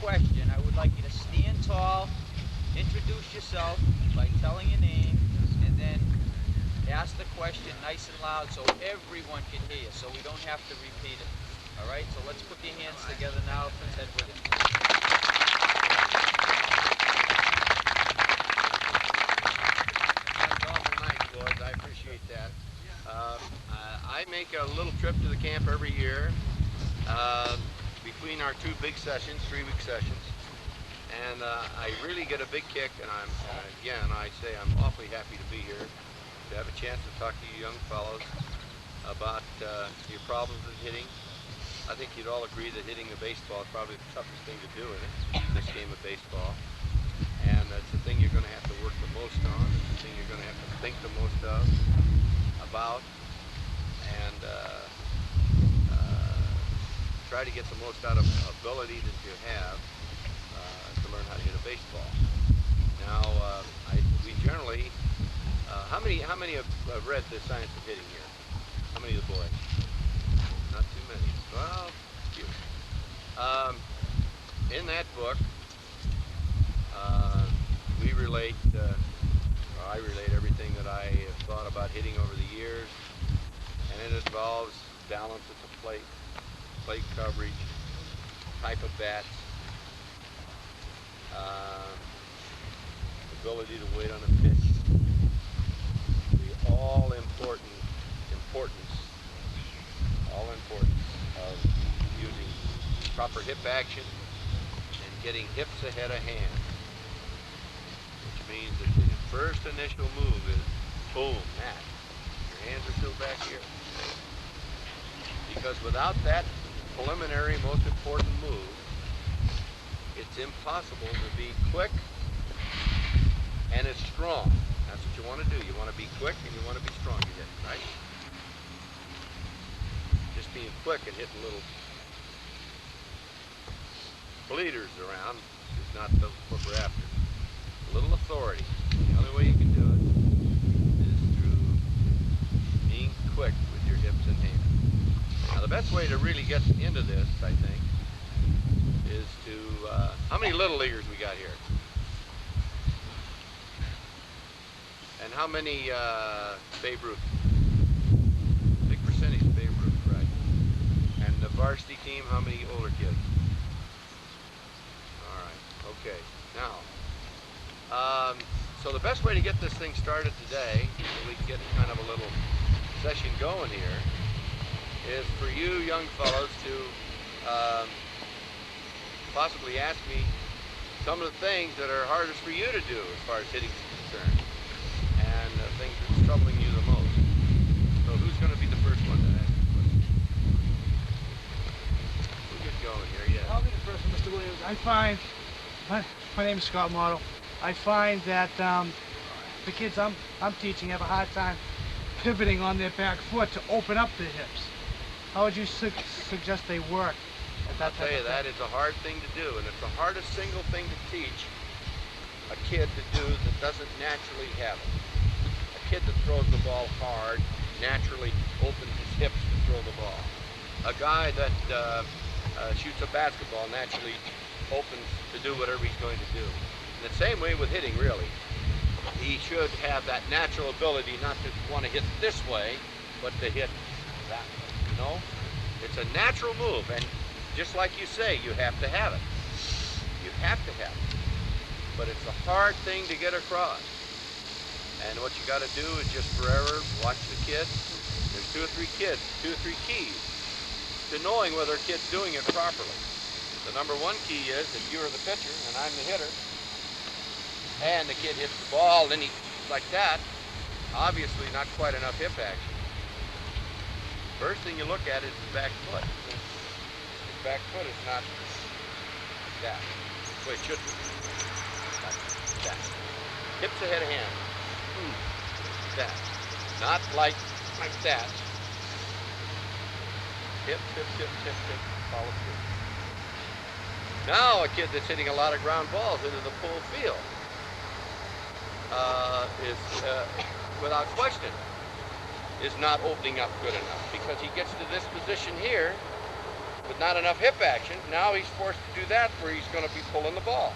question, I would like you to stand tall, introduce yourself by telling your name, and then ask the question nice and loud so everyone can hear you, so we don't have to repeat it. All right, so let's put your hands together now. Let's head with it. That's awful nice, boys. I appreciate that. I make a little trip to the camp every year uh, between our two big sessions, 3-week sessions, and I really get a big kick. And again, I say I'm awfully happy to be here to have a chance to talk to you young fellows about your problems with hitting. I think you'd all agree that hitting the baseball is probably the toughest thing to do in this game of baseball. And that's the thing you're going to have to work the most on. It's the thing you're going to have to think the most about, and try to get the most out of ability that you have to learn how to hit a baseball. Now, we generally, how many have read the Science of Hitting here? How many of the boys? Not too many. Well, few. In that book, we relate, or I relate everything that I have thought about hitting over the years, and it involves balance at the plate, plate coverage, type of bats, uh, ability to wait on a pitch, the all importance of using proper hip action and getting hips ahead of hands, which means that the first initial move is boom, that. Your hands are still back here. Because without that preliminary, most important move, it's impossible to be quick and it's strong. That's what you want to do. You want to be quick and you want to be strong. You hit, right? Just being quick and hitting little bleeders around is not what we're after. A little authority. The only way you can do it is through being quick with your hips and hands. Now the best way to really get into this, I think, is to, how many little leaguers we got here? And how many Babe Ruth? Big percentage of Babe Ruth, right. And the varsity team, how many older kids? All right, okay. Now, so the best way to get this thing started today, so we can get kind of a little session going here, is for you young fellows to possibly ask me some of the things that are hardest for you to do as far as hitting is concerned, and the things that's troubling you the most. So who's going to be the first one to ask the question? We'll get going here, yeah. I'll be the first one, Mr. Williams. I find, my name is Scott Model. I find that the kids I'm teaching have a hard time pivoting on their back foot to open up their hips. How would you suggest they work at that I'll tell you, that is a hard thing to do, and it's the hardest single thing to teach a kid to do that doesn't naturally have it. A kid that throws the ball hard naturally opens his hips to throw the ball. A guy that shoots a basketball naturally opens to do whatever he's going to do. In the same way with hitting, really. He should have that natural ability not to want to hit this way, but to hit that way, you know? It's a natural move, and just like you say, you have to have it. You have to have it. But it's a hard thing to get across. And what you got to do is just forever watch the kid. There's 2 or 3 kids, 2 or 3 keys to knowing whether a kid's doing it properly. The number 1 key is that you're the pitcher and I'm the hitter, and the kid hits the ball, then he, like that, obviously not quite enough hip action. First thing you look at is the back foot. His back foot is not like that. Well, it should be. Like that. Hips ahead of hand. That. Not like that. Hip, hip, hip, hip, hip. Follow through. Now a kid that's hitting a lot of ground balls into the full field is, without question, is not opening up good enough, because he gets to this position here with not enough hip action. Now he's forced to do that where he's going to be pulling the ball.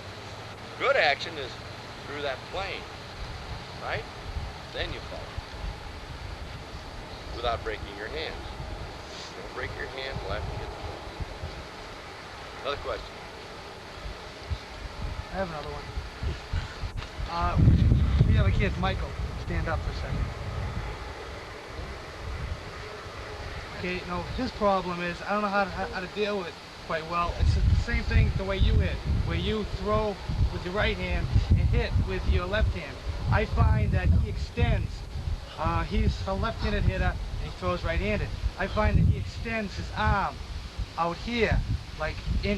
Good action is through that plane, right? Then you follow without breaking your hands. Don't break your hand left you hit the ball. Another question. I have another one. We have a kid, Michael. Stand up for a second. Okay, no, his problem is I don't know how to deal with it quite well. It's the same thing the way you hit, where you throw with your right hand and hit with your left hand. I find that he extends. He's a left-handed hitter and he throws right-handed. I find that he extends his arm out here, like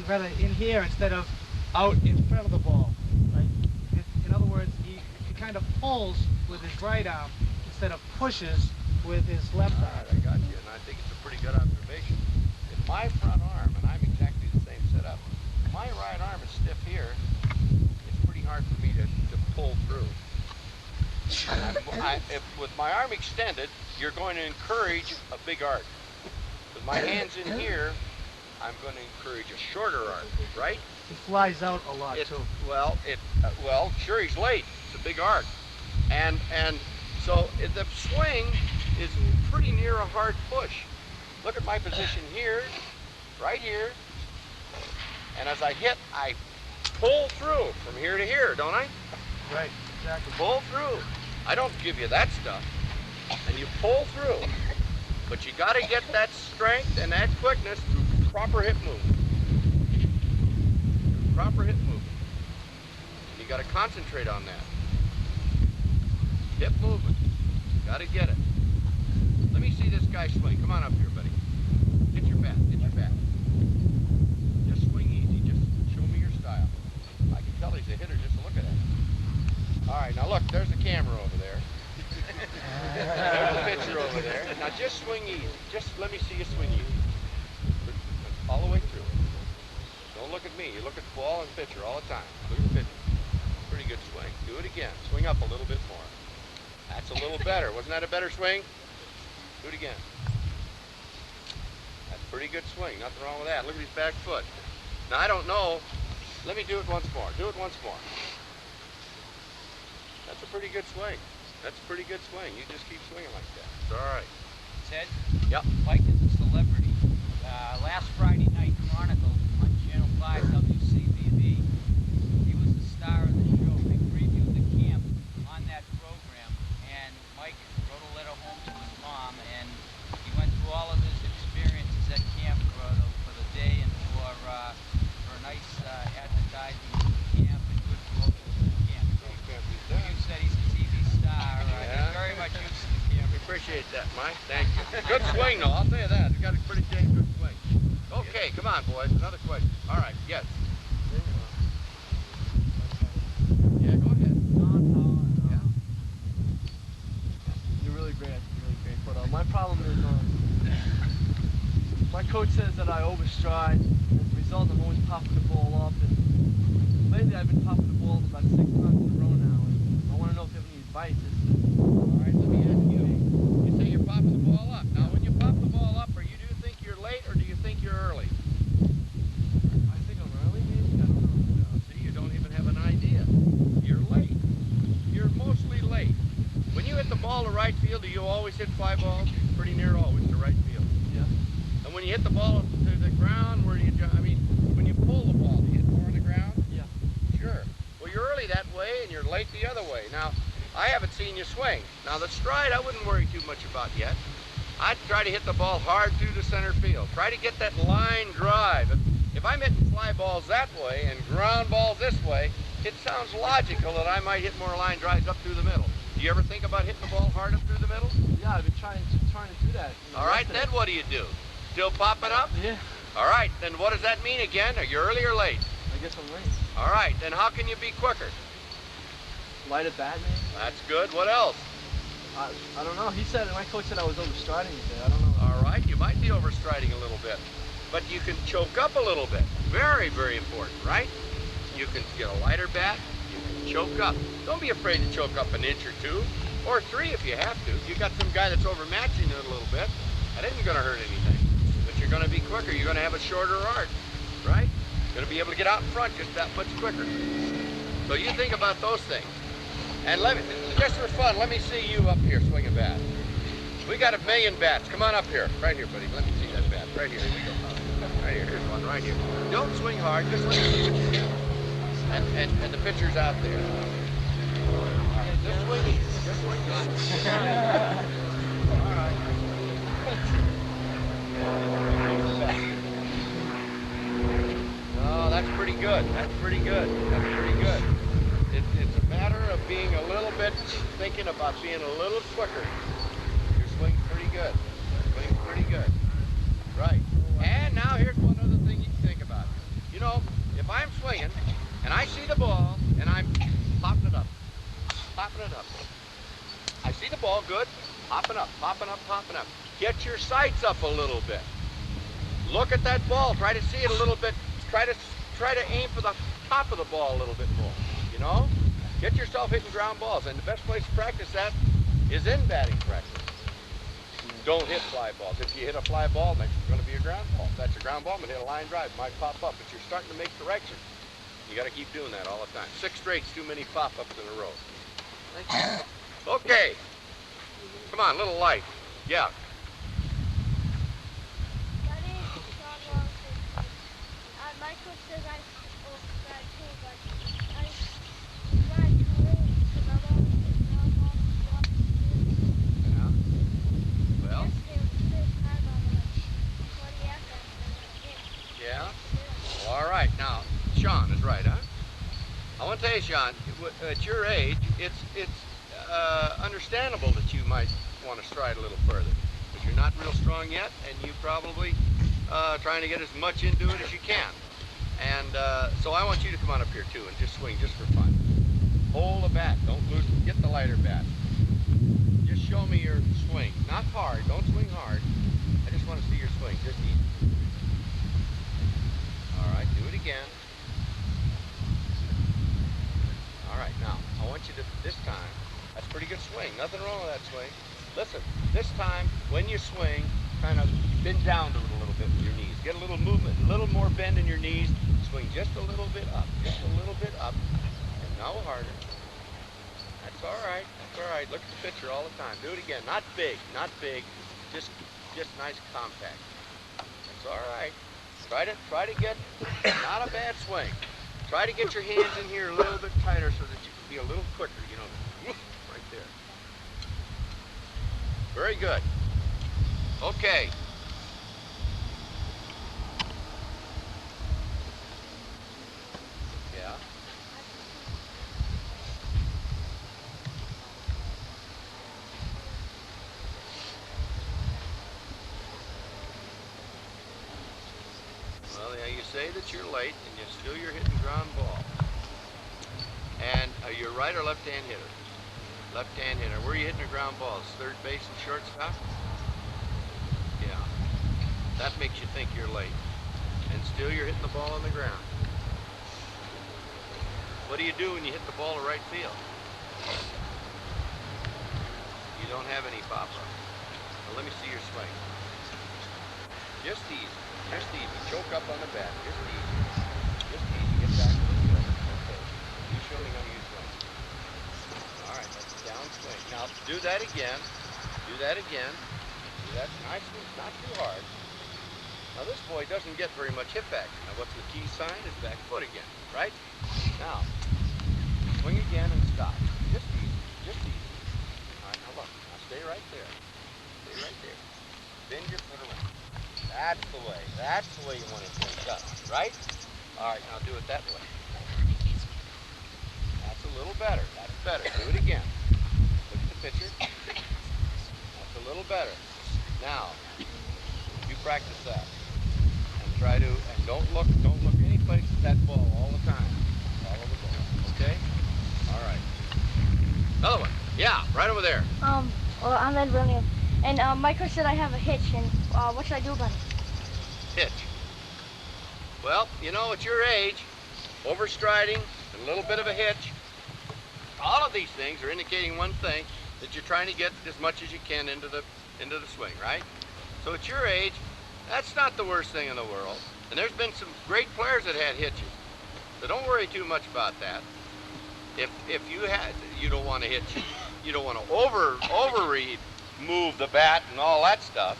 rather in here instead of out in front of the ball. Right? In other words, he kind of pulls with his right arm instead of pushes with his left arm. All right, I got you, and I think it's a pretty good observation. In my front arm, and I'm exactly the same setup, my right arm is stiff here. It's pretty hard for me to pull through. And with my arm extended, you're going to encourage a big arc. With my hands in here, I'm going to encourage a shorter arc, right? He flies out a lot too. Well, sure, he's late. It's a big arc, and so the swing is pretty near a hard push. Look at my position here, right here, and as I hit, I pull through from here to here, don't I? Right, exactly. Pull through. I don't give you that stuff, and you pull through, but you got to get that strength and that quickness through proper hip movement. Proper hip movement. You got to concentrate on that. Hip movement. Got to get it. Let me see this guy swing. Come on up here, buddy. Get your bat. Get your bat. Just swing easy. Just show me your style. I can tell he's a hitter just looking at him. All right, now look, there's the camera over there. There's the pitcher over there. Now just swing easy. Just let me see you swing easy. All the way through. Don't look at me. You look at the ball and pitcher all the time. Look at the pitcher. Pretty good swing. Do it again. Swing up a little bit more. That's a little better. Wasn't that a better swing? Do it again. That's a pretty good swing. Nothing wrong with that. Look at his back foot. Now I don't know. Let me do it once more. Do it once more. That's a pretty good swing. That's a pretty good swing. You just keep swinging like that. It's all right. Ted? Yep. Mike is a celebrity. Last Friday night, Chronicle on Channel 5 WCVB. He was the star of the show. They previewed the camp on that program, and Mike wrote a letter home to his mom, and he went through all of his experiences at camp for the day and for a nice advertising for the camp and good promotion for the camp. So you said he's a TV star. He's very much used to the camp. We appreciate that, Mike. Thank you. Good swing, though. I'll tell you that. He's got a pretty dang good swing. Okay, come on, boys. Another question. All right, yes. Yeah, go ahead. Yeah. You're really great. But my problem is, my coach says that I overstride. As a result, I'm always popping the ball up. And lately, I've been popping the ball about 6 times in a row now. And I want to know if you have any advice. All right, let me ask you. You say you're popping the ball up. Now, when you pop the ball up, do you think you're late or do you think you're early? I think I'm early, maybe? I don't know. No, see, you don't even have an idea. You're late. You're mostly late. When you hit the ball to right field, do you always hit fly balls? Pretty near always to right field. Yeah. And when you hit the ball to the ground, where do you, when you pull the ball, do you hit more on the ground? Yeah. Sure. Well, you're early that way and you're late the other way. Now, I haven't seen you swing. Now, the stride I wouldn't worry too much about yet. I'd try to hit the ball hard through the center field. Try to get that line drive. If I'm hitting fly balls that way and ground balls this way, it sounds logical that I might hit more line drives up through the middle. Do you ever think about hitting the ball hard up through the middle? Yeah, I've been trying to do that. All right, then what do? Still popping up? Yeah. All right, then what does that mean again? Are you early or late? I guess I'm late. All right, then how can you be quicker? Light at bat, maybe? That's good. What else? I don't know. My coach said I was overstriding a bit. I don't know. All right, you might be overstriding a little bit, but you can choke up a little bit. Very, very important, right? You can get a lighter bat, you can choke up. Don't be afraid to choke up an inch or two, or 3 if you have to. You got some guy that's overmatching it a little bit. That isn't going to hurt anything, but you're going to be quicker. You're going to have a shorter arc, right? You're going to be able to get out in front just that much quicker. So you think about those things. And let me, just for fun, let me see you up here swing a bat. We got 1,000,000 bats. Come on up here. Right here, buddy. Let me see that bat. Right here. Here we go. Right here. Here's one right here. Don't swing hard. Just let me see what you can. And the pitcher's out there. Just swing easy. Just swing easy. All right. Oh, that's pretty good. That's pretty good. That's pretty good. It's a matter of being a little bit, thinking about being a little quicker. Your swing's pretty good. Swing's pretty good. Right. And now here's one other thing you can think about. You know, if I'm swinging and I see the ball and I'm popping it up, I see the ball good, popping up. Get your sights up a little bit. Look at that ball. Try to see it a little bit. Try to aim for the top of the ball a little bit more. You know, get yourself hitting ground balls, and the best place to practice that is in batting practice. Don't hit fly balls. If you hit a fly ball, next it's going to be a ground ball. If that's a ground ball, I'm going to hit a line drive. It might pop up, but you're starting to make corrections. You got to keep doing that all the time. 6 straight's too many pop-ups in a row. Okay. Come on, little light. Yeah. My coach says I will try too, but I try to win because I'm always Yeah. Well. Yeah. Well, all right. Now, Sean is right, huh? I want to tell you, Sean, at your age, it's understandable that you might want to stride a little further, because you're not real strong yet, and you probably trying to get as much into it as you can. And so I want you to come on up here too and just swing just for fun. Hold the bat. Don't lose. Get the lighter bat. Just show me your swing. Not hard. Don't swing hard. I just want to see your swing. Just easy. All right. Do it again. All right. Now I want you to this time. That's a pretty good swing. Nothing wrong with that swing. Listen. This time when you swing, kind of bend down to it a little bit with your knees. Get a little movement, a little more bend in your knees. Swing just a little bit up, and now harder. That's all right. That's all right. Look at the picture all the time. Do it again. Not big, just nice compact. That's all right. Try to get not a bad swing. Try to get your hands in here a little bit tighter so that you can be a little quicker. You know, right there. Very good. Okay. Yeah. Well, yeah, you say that you're late and you're hitting ground ball. And you're right or left-hand hitter? Left-hand hitter. Where are you hitting the ground balls? Third base and shortstop? Yeah. That makes you think you're late. And still you're hitting the ball on the ground. What do you do when you hit the ball to right field? You don't have any pop-up. Well, let me see your swing. Just easy. Just easy. Choke up on the bat. Just easy. Just easy. Get back to the swing. Okay. You show me how you swing. All right. That's a down swing. Now, do that again. Do that again. Do that nicely. Not too hard. Now, this boy doesn't get very much hip action. Now, what's the key sign? Is back foot again. Right? Now, swing again and stop. Just easy. Just easy. All right. Now, look. Now, stay right there. Stay right there. Bend your foot around. That's the way. That's the way you want to swing up, right? All right, now do it that way. That's a little better. That's better. Do it again. Look at the picture. That's a little better. Now, you practice that, and try to, and don't look any place at that ball all the time. Follow the ball. Okay? All right. Another one. Yeah, right over there. Well, I'm Ed William, and my coach said I have a hitch, and what should I do about it? Hitch. Well, you know, at your age, overstriding, and a little bit of a hitch, all of these things are indicating one thing, that you're trying to get as much as you can into the swing, right? So at your age, That's not the worst thing in the world. And there's been some great players that had hitches. So don't worry too much about that. If you don't want to hit, you don't want to over move the bat and all that stuff.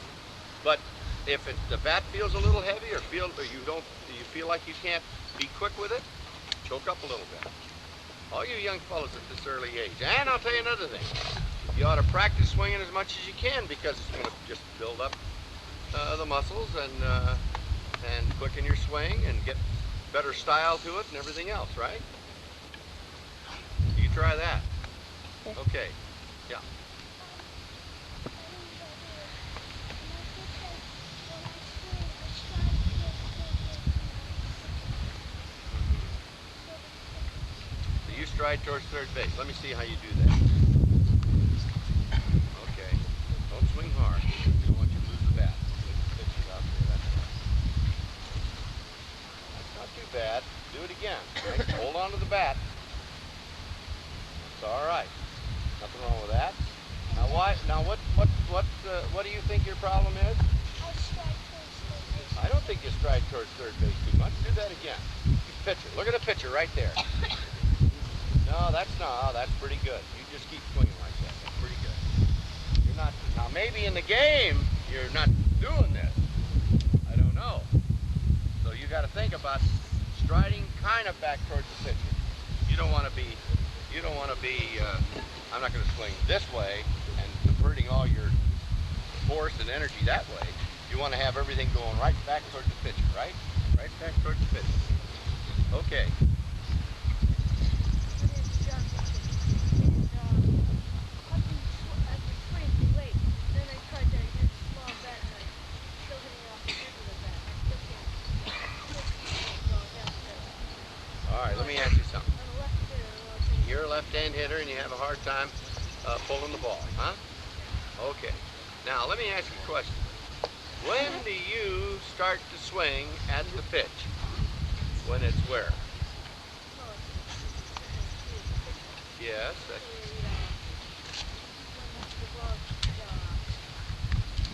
But if the bat feels a little heavy or you feel like you can't be quick with it, choke up a little bit. All you young fellas at this early age. And I'll tell you another thing. You ought to practice swinging as much as you can because it's going to just build up the muscles and quicken your swing and get better style to it and everything else, right? You try that. Okay. Yeah. So you stride towards third base. Let me see how you do that. Okay. Don't swing hard. We don't want you to lose the bat. Pitch it out there. That's not too bad. Do it again. Right? Hold on to the bat. It's all right. Nothing wrong with that. Now why? Now what do you think your problem is? I don't think you stride towards third base too much. Do that again. Pitcher. Look at the pitcher right there. No, that's pretty good. You just keep swinging like that. That's pretty good. You're not. Now maybe in the game you're not doing this. I don't know. So you got to think about striding kind of back towards the pitcher. You don't want to be. I'm not going to swing this way and diverting all your force and energy that way. You want to have everything going right back towards the pitcher, right? Right back towards the pitcher. Okay. All right, let me ask you something. You're a left-hand hitter and you have a hard time pulling the ball, huh? Okay. Now, let me ask you a question. When do you start to swing at the pitch? When it's where? Yes.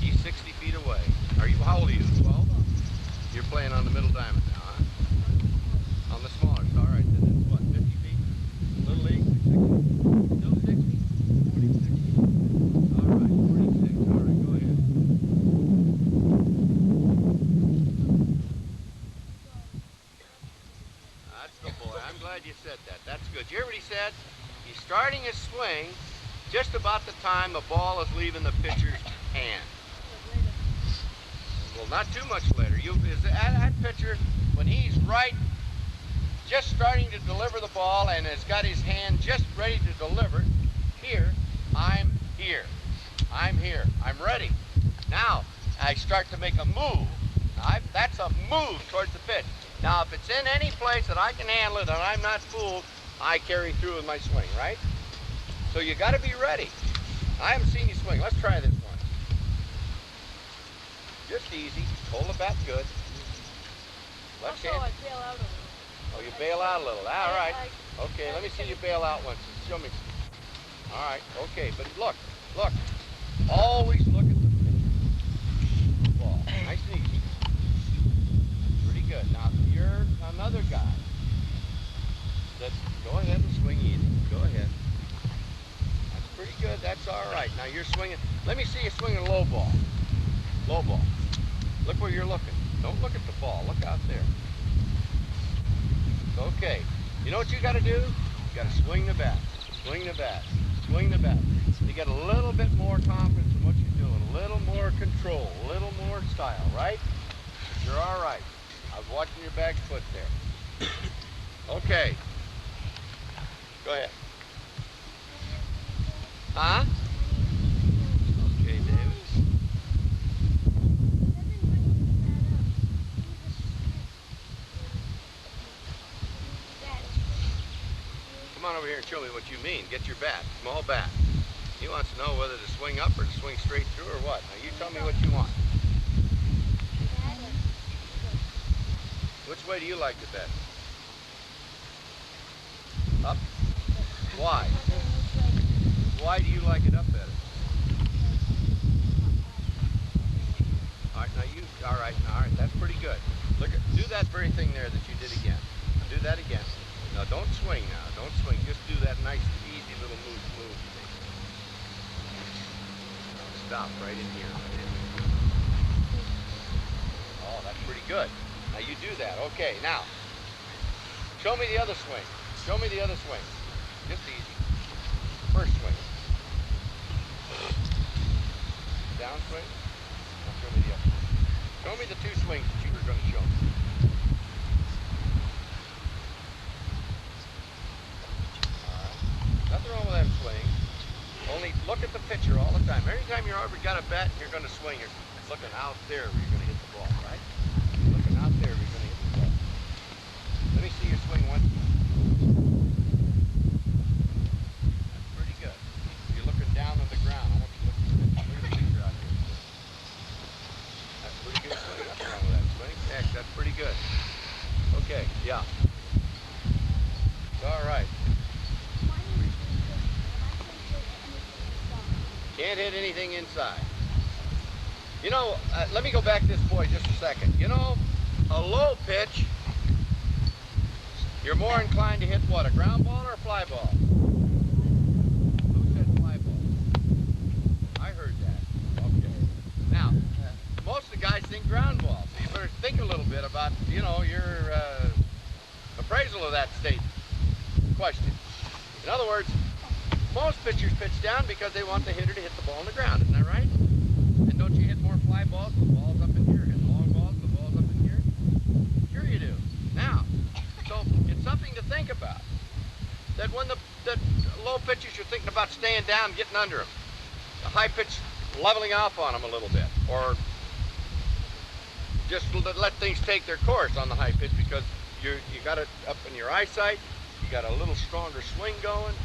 He's 60 feet away. How old are you? 12? You're playing on the middle diamond now, huh? On the smaller. All right, then it's what, 50 feet? Little league? 60? Still 60? 46. All right, 46. All right, go ahead. That's the boy. I'm glad you said that. That's good. You hear what he said? He's starting his swing just about the time the ball is leaving the pitcher's hand. Well, not too much later. That pitcher, when he's just starting to deliver the ball and has got his hand just ready to deliver, I'm here. I'm here. I'm ready. Now, I start to make a move. That's a move towards the pitch. Now, if it's in any place that I can handle it and I'm not fooled, I carry through with my swing, right? So you got to be ready. I haven't seen you swing. Let's try this one. Just easy. Hold the bat good. Left hand. I bail out a little. Oh, you bail out a little. All right. Okay, let me see you bail out once. Show me. All right. Okay, but look. Always look at the ball. Nice and easy. Pretty good. Now, you're another guy that go ahead and swing easy. Go ahead. That's pretty good. That's all right. Now, you're swinging. Let me see you swinging low ball. Low ball. Look where you're looking. Don't look at the ball. Look out there. Okay. You know what you got to do? You got to swing the bat. Swing the bat. Swing the bat. You get a little bit more confidence in what you're doing. A little more control. A little more style, right? You're all right. I was watching your back foot there. Okay. Go ahead. Huh? Okay, David. Come on over here and show me what you mean. Get your bat, small bat. He wants to know whether to swing up or to swing straight through or what. Now you tell me what you want. Which way do you like the bat? Up? Why? Why do you like it up better? All right, now all right. all right, that's pretty good. Look at, do that very thing there that you did again. Do that again. No, don't swing now, don't swing. Just do that nice, easy little move thing. Stop right in here. Oh, that's pretty good. Now you do that. Okay, now, show me the other swing. Show me the other swing. Just easy. First swing. Down swing. Now show me the other. Show me the two swings that you were going to show me. Alright. Nothing wrong with them swings. Only look at the pitcher all the time. Every time you're ever got a bat and you're going to swing, you're looking out there where you're going to hit the ball, right? Looking out there where you're going to hit the ball. Let me see your swing once more. That's pretty good. You're looking down on the ground. I want you to look at the picture out here. That's a pretty good swing. Nothing wrong with that swing. Heck, that's pretty good. Okay, yeah. All right. Can't hit anything inside. You know, let me go back to this boy just a second. You know, a low pitch, you're more inclined to hit what, a ground ball or a fly ball? Who said fly ball? I heard that. Okay. Now, most of the guys think ground ball, so you better think a little bit about, you know, your appraisal of that state question. In other words, most pitchers pitch down because they want the hitter to hit the ball on the ground, isn't that right? And don't you hit more fly balls with the balls up in here, hit long balls with the balls up in here? Sure you do. Now, so it's something to think about. That when the low pitchers, you're thinking about staying down, getting under them. The high pitch, leveling off on them a little bit. Or just let things take their course on the high pitch because you got it up in your eyesight, you got a little stronger swing going.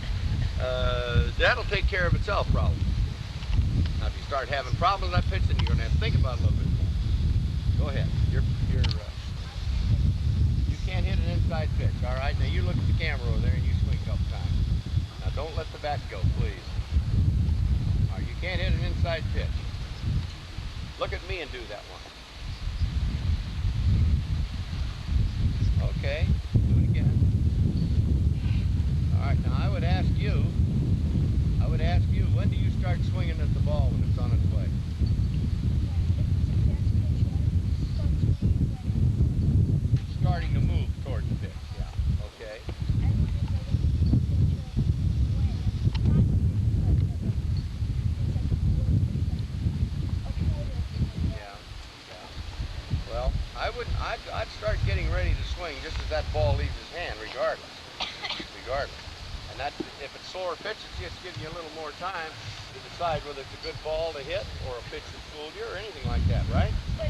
That'll take care of itself probably. Now if you start having problems with that pitch, then you're going to have to think about it a little bit more. Go ahead. You can't hit an inside pitch, all right? Now you look at the camera over there and you swing a couple times. Now don't let the bat go, please. All right, you can't hit an inside pitch. Look at me and do that one. Okay, do it again. All right, now I would ask you, when do you start swinging at the ball when it's on its way? Starting to move towards the pitch, yeah, okay. Yeah. Well, I'd start getting ready to swing just as that ball leaves his hand, regardless. And that, if it's slower pitch, it's just giving you a little more time to decide whether it's a good ball to hit or a pitch that fooled you or anything like that, right? But